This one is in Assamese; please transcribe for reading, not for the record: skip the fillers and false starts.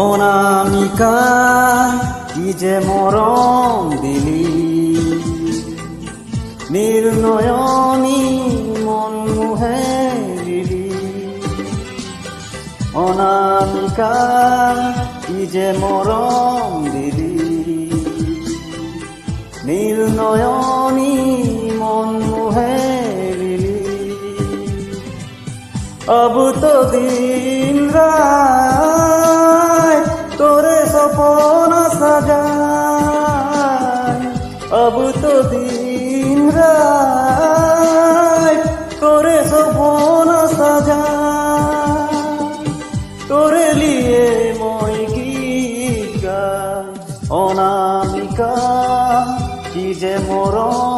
অনামিকা কি যে মরম দিলি, নির্নয়নী মন মুহে দিলি। অনামিকা কি যে মরম দিলি, নির্নয়নী মন মুহে দিলি। अब तो दिन रात तोरे सपना सजाए, अब तो दिन रात तोरे सपना सजाए। तोरे लिए मैं गीत गाय, অনামিকা কি যে মরম